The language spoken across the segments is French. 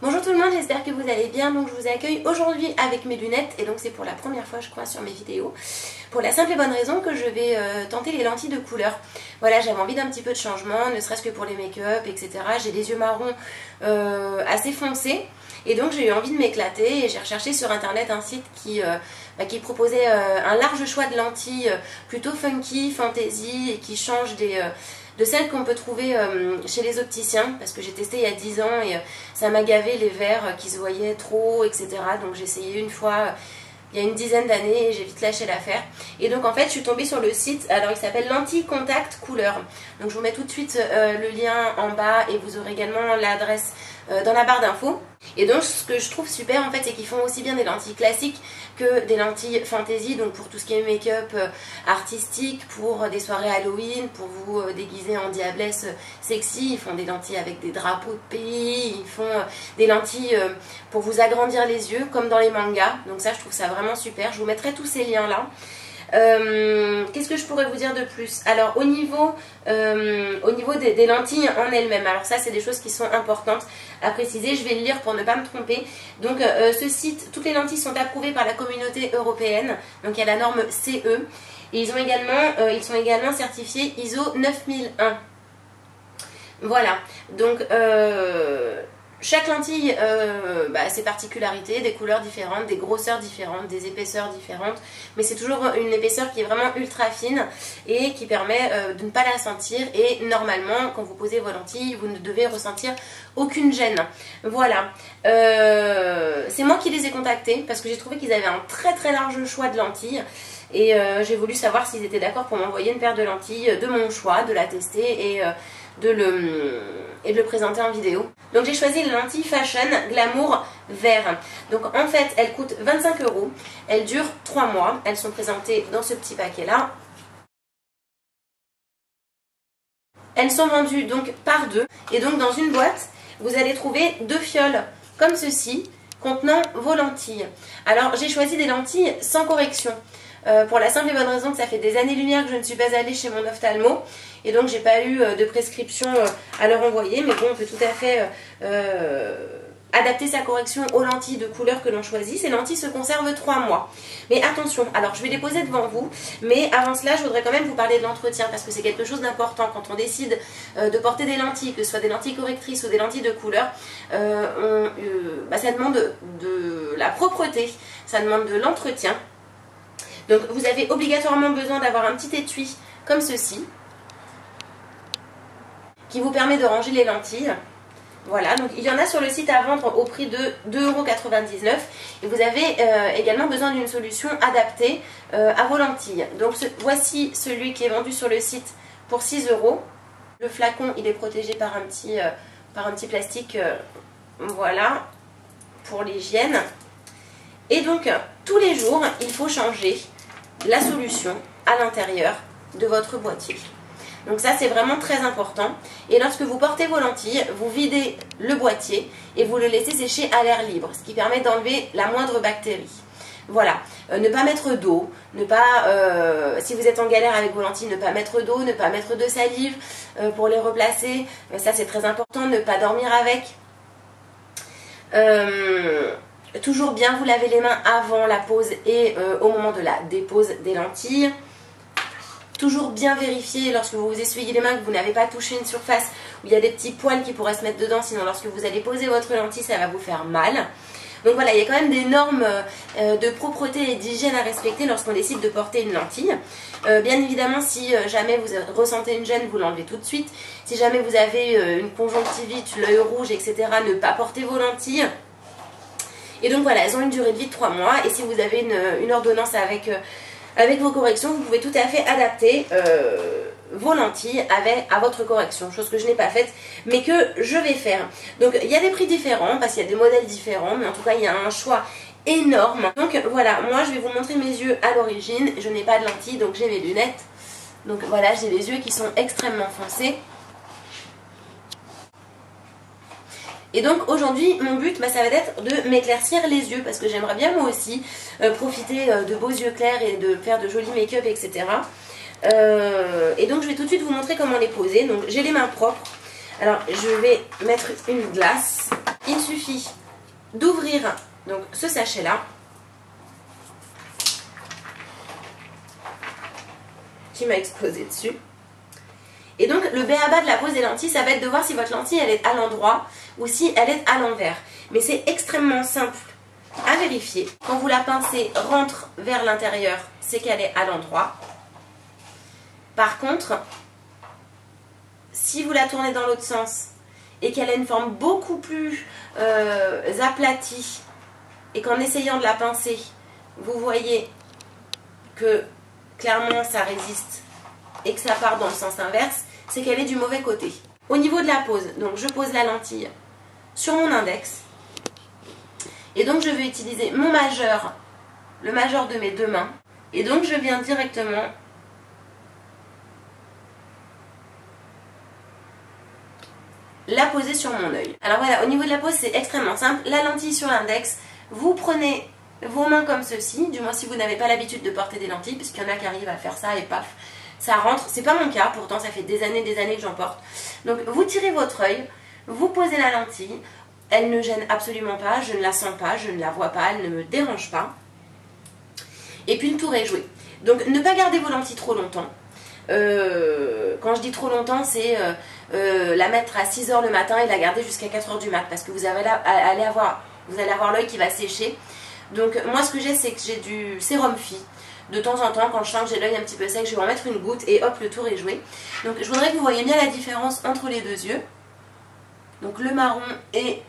Bonjour tout le monde, j'espère que vous allez bien. Donc je vous accueille aujourd'hui avec mes lunettes et donc c'est pour la première fois je crois sur mes vidéos. Pour la simple et bonne raison que je vais tenter les lentilles de couleur. Voilà, j'avais envie d'un petit peu de changement, ne serait-ce que pour les make-up, etc. J'ai des yeux marrons assez foncés et donc j'ai eu envie de m'éclater et j'ai recherché sur internet un site qui proposait un large choix de lentilles plutôt funky, fantasy et qui change de celles qu'on peut trouver chez les opticiens, parce que j'ai testé il y a 10 ans et ça m'a gavé les verres qui se voyaient trop, etc. Donc j'ai essayé une fois il y a une dizaine d'années et j'ai vite lâché l'affaire. Et donc en fait je suis tombée sur le site, alors il s'appelle Lentilles Contact Couleur. Donc je vous mets tout de suite le lien en bas et vous aurez également l'adresse dans la barre d'infos. Et donc ce que je trouve super en fait, c'est qu'ils font aussi bien des lentilles classiques que des lentilles fantasy, donc pour tout ce qui est make-up artistique, pour des soirées Halloween, pour vous déguiser en diablesse sexy. Ils font des lentilles avec des drapeaux de pays, ils font des lentilles pour vous agrandir les yeux comme dans les mangas. Donc ça je trouve ça vraiment super, je vous mettrai tous ces liens là. Qu'est-ce que je pourrais vous dire de plus? Alors au niveau des lentilles en elles-mêmes, alors ça c'est des choses qui sont importantes à préciser, je vais le lire pour ne pas me tromper. Donc ce site, toutes les lentilles sont approuvées par la communauté européenne, donc il y a la norme CE et ils sont également certifiés ISO 9001. Voilà, donc chaque lentille a ses particularités, des couleurs différentes, des grosseurs différentes, des épaisseurs différentes, mais c'est toujours une épaisseur qui est vraiment ultra fine et qui permet de ne pas la sentir. Et normalement, quand vous posez vos lentilles, vous ne devez ressentir aucune gêne. Voilà, c'est moi qui les ai contactés parce que j'ai trouvé qu'ils avaient un très large choix de lentilles. Et j'ai voulu savoir s'ils étaient d'accord pour m'envoyer une paire de lentilles de mon choix, de la tester et de le présenter en vidéo. Donc j'ai choisi les lentilles Fashion Glamour Vert. Donc en fait elles coûtent 25 €, elles durent 3 mois, elles sont présentées dans ce petit paquet là. Elles sont vendues donc par deux et donc dans une boîte vous allez trouver 2 fioles comme ceci contenant vos lentilles. Alors j'ai choisi des lentilles sans correction. Pour la simple et bonne raison que ça fait des années-lumière que je ne suis pas allée chez mon ophtalmo et donc j'ai pas eu de prescription à leur envoyer, mais bon, on peut tout à fait adapter sa correction aux lentilles de couleur que l'on choisit. Ces lentilles se conservent 3 mois. Mais attention, alors je vais les poser devant vous, mais avant cela je voudrais quand même vous parler de l'entretien parce que c'est quelque chose d'important quand on décide de porter des lentilles, que ce soit des lentilles correctrices ou des lentilles de couleur. Ça demande de la propreté, ça demande de l'entretien. Donc vous avez obligatoirement besoin d'avoir un petit étui comme ceci qui vous permet de ranger les lentilles. Voilà, donc il y en a sur le site à vendre au prix de 2,99 € et vous avez également besoin d'une solution adaptée à vos lentilles. Donc voici celui qui est vendu sur le site pour 6 €. Le flacon il est protégé par un petit plastique, voilà, pour l'hygiène. Et donc tous les jours il faut changer la solution à l'intérieur de votre boîtier. Donc ça c'est vraiment très important. Et lorsque vous portez vos lentilles, vous videz le boîtier et vous le laissez sécher à l'air libre, ce qui permet d'enlever la moindre bactérie. Voilà, ne pas mettre d'eau, si vous êtes en galère avec vos lentilles, ne pas mettre d'eau, ne pas mettre de salive pour les replacer. Ça c'est très important, ne pas dormir avec. Toujours bien vous laver les mains avant la pose et au moment de la dépose des lentilles. Toujours bien vérifier lorsque vous vous essuyez les mains que vous n'avez pas touché une surface où il y a des petits poils qui pourraient se mettre dedans, sinon lorsque vous allez poser votre lentille ça va vous faire mal. Donc voilà, il y a quand même des normes de propreté et d'hygiène à respecter lorsqu'on décide de porter une lentille. Bien évidemment, si jamais vous ressentez une gêne, vous l'enlevez tout de suite. Si jamais vous avez une conjonctivite, l'œil rouge, etc., ne pas porter vos lentilles. Et donc voilà, elles ont une durée de vie de 3 mois. Et si vous avez une ordonnance avec vos corrections, vous pouvez tout à fait adapter vos lentilles à votre correction. Chose que je n'ai pas faite, mais que je vais faire. Donc il y a des prix différents, parce qu'il y a des modèles différents. Mais en tout cas, il y a un choix énorme. Donc voilà, moi je vais vous montrer mes yeux à l'origine. Je n'ai pas de lentilles, donc j'ai mes lunettes. Donc voilà, j'ai les yeux qui sont extrêmement foncés. Et donc aujourd'hui mon but ça va être de m'éclaircir les yeux parce que j'aimerais bien moi aussi profiter de beaux yeux clairs et de faire de jolis make-up, etc. Et donc je vais tout de suite vous montrer comment les poser. Donc j'ai les mains propres, alors je vais mettre une glace il suffit d'ouvrir donc ce sachet là qui m'a explosé dessus. Et donc le b.a.-ba de la pose des lentilles, ça va être de voir si votre lentille elle est à l'endroit ou si elle est à l'envers. Mais c'est extrêmement simple à vérifier. Quand vous la pincez rentre vers l'intérieur, c'est qu'elle est à l'endroit. Par contre, si vous la tournez dans l'autre sens et qu'elle a une forme beaucoup plus aplatie et qu'en essayant de la pincer, vous voyez que clairement ça résiste et que ça part dans le sens inverse, c'est qu'elle est du mauvais côté. Au niveau de la pose, donc je pose la lentille sur mon index et donc je vais utiliser mon majeur, le majeur de mes deux mains, et donc je viens directement la poser sur mon œil. Alors voilà, au niveau de la pose c'est extrêmement simple, la lentille sur l'index, vous prenez vos mains comme ceci, du moins si vous n'avez pas l'habitude de porter des lentilles, puisqu'il y en a qui arrivent à faire ça et paf, ça rentre. C'est pas mon cas, pourtant ça fait des années que j'en porte. Donc vous tirez votre œil, vous posez la lentille, elle ne gêne absolument pas, je ne la sens pas, je ne la vois pas, elle ne me dérange pas. Et puis le tour est joué. Donc ne pas garder vos lentilles trop longtemps. Quand je dis trop longtemps, c'est la mettre à 6 h le matin et la garder jusqu'à 4 h du mat, parce que vous allez avoir l'œil qui va sécher. Donc moi ce que j'ai, c'est que j'ai du sérum Phi. De temps en temps, quand je sens que j'ai l'œil un petit peu sec, je vais en mettre une goutte et hop, le tour est joué. Donc je voudrais que vous voyez bien la différence entre les deux yeux. Donc le marron et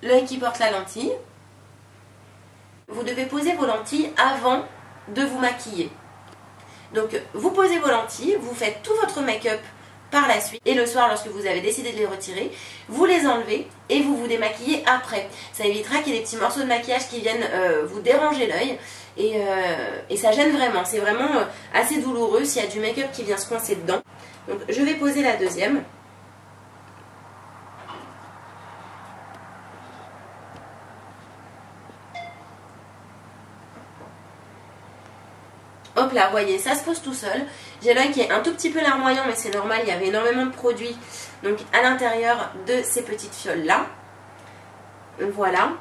l'œil qui porte la lentille. Vous devez poser vos lentilles avant de vous maquiller. Donc vous posez vos lentilles, vous faites tout votre make-up par la suite, et le soir lorsque vous avez décidé de les retirer, vous les enlevez et vous vous démaquillez après. Ça évitera qu'il y ait des petits morceaux de maquillage qui viennent vous déranger l'œil, et ça gêne vraiment. C'est vraiment assez douloureux s'il y a du make-up qui vient se coincer dedans. Donc je vais poser la deuxième. Hop là, vous voyez, ça se pose tout seul. J'ai l'œil qui est un tout petit peu larmoyant, mais c'est normal, il y avait énormément de produits donc à l'intérieur de ces petites fioles là. Voilà.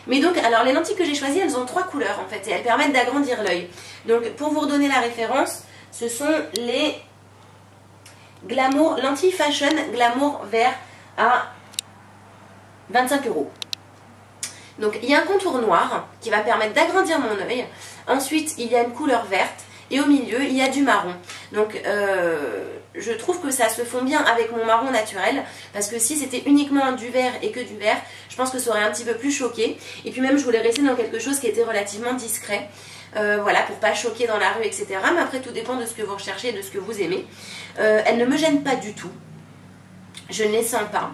Mais donc, alors les lentilles que j'ai choisies, elles ont 3 couleurs en fait, et elles permettent d'agrandir l'œil. Donc pour vous redonner la référence, ce sont les Glamour, lentilles Fashion Glamour vert à 25 €. Donc il y a un contour noir qui va permettre d'agrandir mon œil. Ensuite il y a une couleur verte et au milieu il y a du marron. Donc je trouve que ça se fond bien avec mon marron naturel, parce que si c'était uniquement du vert et que du vert, je pense que ça aurait un petit peu plus choqué. Et puis même je voulais rester dans quelque chose qui était relativement discret. Voilà, pour pas choquer dans la rue, etc. Mais après tout dépend de ce que vous recherchez et de ce que vous aimez. Elles ne me gênent pas du tout. Je ne les sens pas.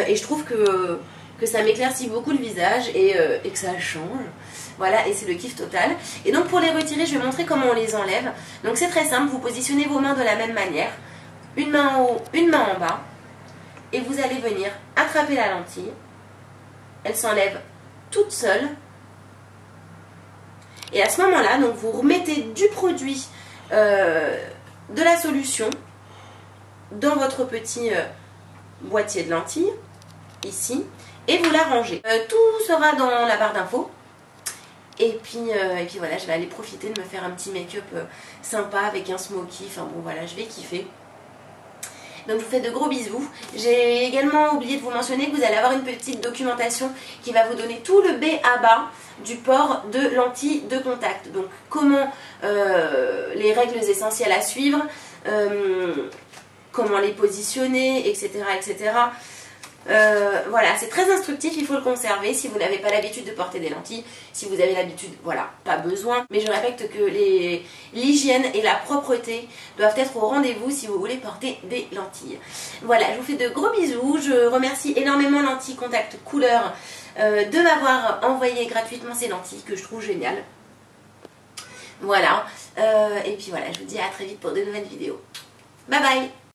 Et je trouve que ça m'éclaircit beaucoup le visage et que ça change. Voilà, et c'est le kiff total. Et donc pour les retirer, je vais montrer comment on les enlève. Donc c'est très simple, vous positionnez vos mains de la même manière. Une main en haut, une main en bas. Et vous allez venir attraper la lentille. Elle s'enlève toute seule. Et à ce moment-là, donc vous remettez du produit, de la solution, dans votre petit boîtier de lentilles, ici. Et vous la rangez. Tout sera dans la barre d'infos. Et puis voilà, je vais aller profiter de me faire un petit make-up sympa avec un smoky. Enfin bon voilà, je vais kiffer. Donc je vous fais de gros bisous. J'ai également oublié de vous mentionner que vous allez avoir une petite documentation qui va vous donner tout le b.a.-ba du port de lentilles de contact. Donc comment les règles essentielles à suivre, comment les positionner, etc. etc. Voilà, c'est très instructif, il faut le conserver si vous n'avez pas l'habitude de porter des lentilles. Si vous avez l'habitude, voilà, pas besoin. Mais je répète que l'hygiène et la propreté doivent être au rendez-vous si vous voulez porter des lentilles. Voilà, je vous fais de gros bisous. Je remercie énormément Lentilles Contact Couleur de m'avoir envoyé gratuitement ces lentilles que je trouve géniales. Voilà, et puis voilà, je vous dis à très vite pour de nouvelles vidéos. Bye bye!